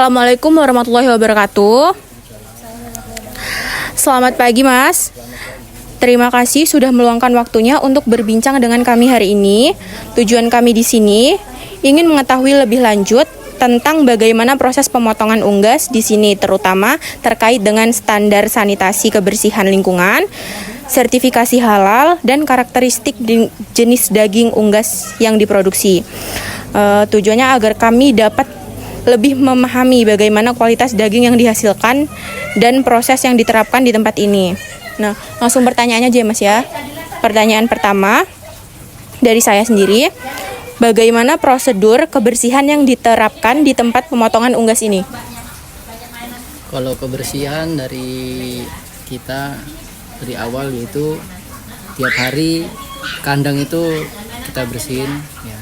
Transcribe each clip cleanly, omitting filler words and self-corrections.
Assalamualaikum warahmatullahi wabarakatuh. Selamat pagi, Mas. Terima kasih sudah meluangkan waktunya untuk berbincang dengan kami hari ini. Tujuan kami di sini ingin mengetahui lebih lanjut tentang bagaimana proses pemotongan unggas di sini, terutama terkait dengan standar sanitasi kebersihan lingkungan, sertifikasi halal, dan karakteristik jenis daging unggas yang diproduksi. Tujuannya agar kami dapat lebih memahami bagaimana kualitas daging yang dihasilkan dan proses yang diterapkan di tempat ini. Nah, langsung pertanyaannya aja Mas ya. Pertanyaan pertama dari saya sendiri, bagaimana prosedur kebersihan yang diterapkan di tempat pemotongan unggas ini? Kalau kebersihan dari kita dari awal yaitu tiap hari kandang itu kita bersihin ya.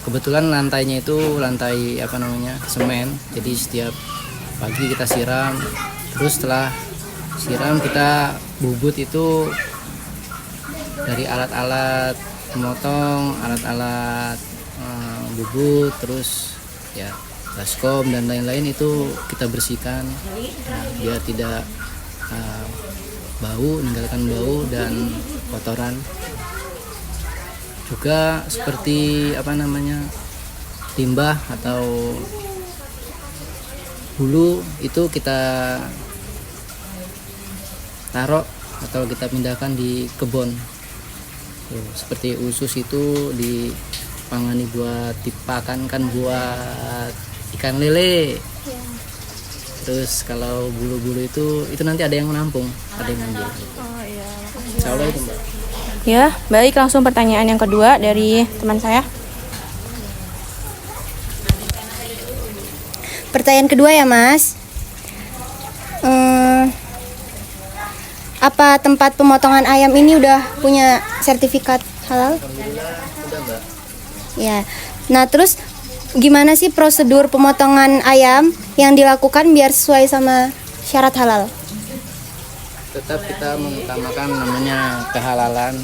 Kebetulan lantainya itu lantai semen, jadi setiap pagi kita siram, terus setelah siram kita bubut itu dari alat-alat memotong, alat-alat bubut, terus ya baskom dan lain-lain itu kita bersihkan biar tidak meninggalkan bau dan kotoran. Juga seperti limbah atau bulu itu kita taruh atau kita pindahkan di kebun. Seperti usus itu dipangani buat dipakan kan buat ikan lele. Terus kalau bulu-bulu itu nanti ada yang menampung, ada yang ambil. Oh iya. Insya Allah itu Mbak. Ya, baik, langsung pertanyaan yang kedua dari teman saya. Pertanyaan kedua ya Mas, apa tempat pemotongan ayam ini udah punya sertifikat halal? Alhamdulillah udah Mbak. Ya, nah terus gimana sih prosedur pemotongan ayam yang dilakukan biar sesuai sama syarat halal? Tetap kita mengutamakan namanya kehalalan.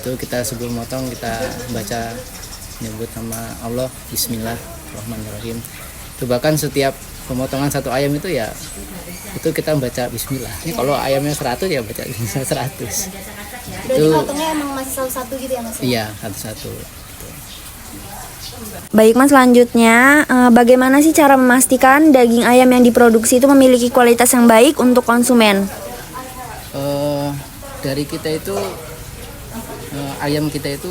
Itu kita sebelum motong kita baca nyebut nama Allah, Bismillahirrahmanirrahim. Itu bahkan setiap pemotongan satu ayam itu ya itu kita baca Bismillah. Ini kalau ayamnya 100 ya baca Bismillah 100. Berarti potongnya emang masih satu-satu gitu ya Mas? Iya, satu-satu. Baik Mas, selanjutnya bagaimana sih cara memastikan daging ayam yang diproduksi itu memiliki kualitas yang baik untuk konsumen? Dari kita itu ayam kita itu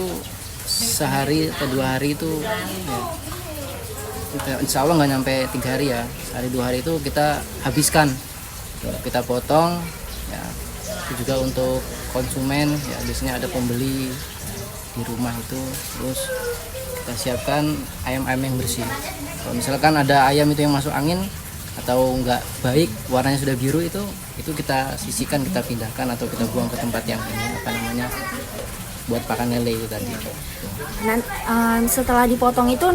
sehari atau 2 hari itu ya, insya Allah nggak nyampe 3 hari ya, sehari 2 hari itu kita habiskan, kita potong ya. Itu juga untuk konsumen ya, biasanya ada pembeli di rumah itu, terus kita siapkan ayam-ayam yang bersih. Kalau misalkan ada ayam itu yang masuk angin atau nggak baik, warnanya sudah biru, itu kita sisihkan, kita pindahkan atau kita buang ke tempat yang buat pakan lele itu tadi. Setelah dipotong itu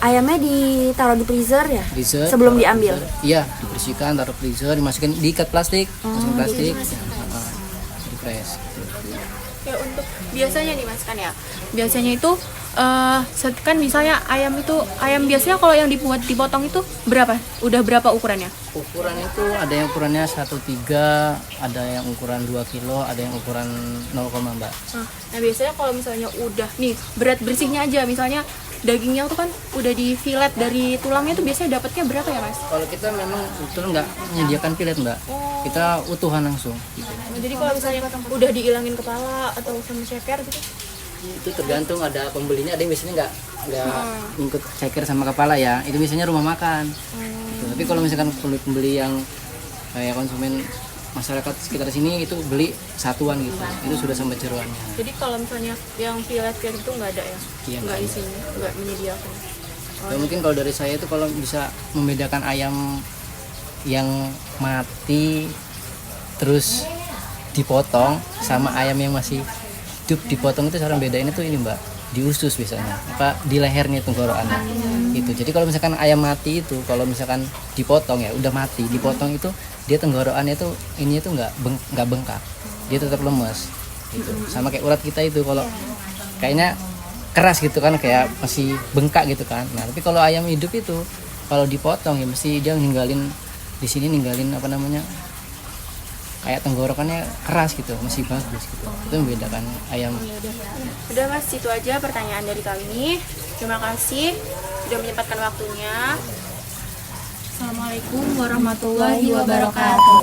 ayamnya ditaruh di freezer ya? Freezer, sebelum diambil? Iya, dibersihkan, taruh freezer, dimasukin, diikat plastik, masukin plastik, di press. Ya, untuk biasanya nih Mas kan ya. Biasanya itu kan misalnya ayam biasanya kalau yang dipotong itu berapa? Udah berapa ukurannya? Ukuran itu ada yang ukurannya 1,3, ada yang ukuran 2 kilo, ada yang ukuran 0, Mbak. Nah, biasanya kalau misalnya udah nih berat bersihnya aja, misalnya dagingnya tuh kan udah di fillet dari tulangnya itu biasanya dapatnya berapa ya Mas? Kalau kita memang betul nggak menyediakan fillet Mbak, kita utuhan langsung. Gitu. Nah, jadi kalau misalnya udah dihilangin kepala atau sama ceker gitu? Itu tergantung, ada pembelinya, ada yang biasanya nggak ikut ceker sama kepala ya, itu biasanya rumah makan. Gitu. Tapi kalau misalkan pembeli yang kayak konsumen masyarakat sekitar sini itu beli satuan gitu, itu sudah sama jeroannya. Jadi kalau misalnya yang fillet kayak gitu nggak ada ya? Iya, nggak isinya, nggak menyediakan. Ya, mungkin kalau dari saya itu kalau bisa membedakan ayam yang mati terus dipotong sama ayam yang masih hidup dipotong, itu cara bedain itu ini Mbak, di usus biasanya, di lehernya tenggorokannya itu. Jadi kalau misalkan ayam mati itu, kalau misalkan dipotong ya udah mati, dipotong itu dia tenggorokannya itu ini itu nggak bengkak, dia tetap lemes gitu. Sama kayak urat kita itu, kalau kayaknya keras gitu kan, kayak masih bengkak gitu kan. Nah tapi kalau ayam hidup itu kalau dipotong ya mesti dia ninggalin di sini, ninggalin apa namanya, kayak tenggorokannya keras gitu, masih bagus gitu. Itu membedakan ayam. Udah Mas, itu aja pertanyaan dari kami. Terima kasih sudah menyempatkan waktunya. Assalamualaikum warahmatullahi wabarakatuh.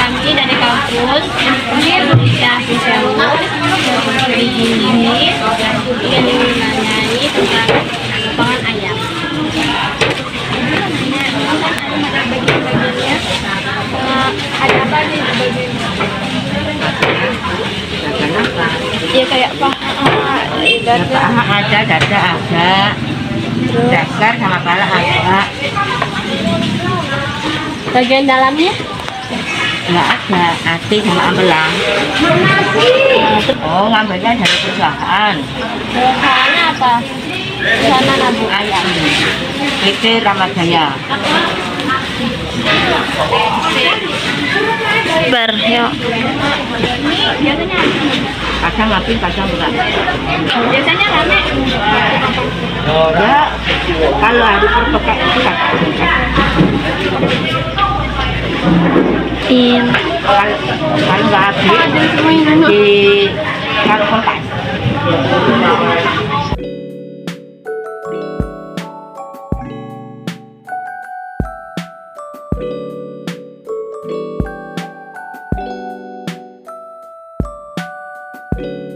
Kami dari kampus Indonesia Fiselu hari ini ingin menanyai tentang lapangan ayam. Ada bagian-bagiannya, ada apa nih di bagian? Ya kayak paha ada, dada ada, dasar sama kepala ada. bagian dalamnya Nggak ada, hati sama ambelang. Oh, ngambilnya dari perusahaan. bahannya apa? Sana nabu Ayam. PT Ramadjaya. ber yuk. Kadang ngapain, kadang enggak. Biasanya rame. Ya, kalau hari berpekan itu kakak. Kalau nggak habis, di kalau kontak. Thank you.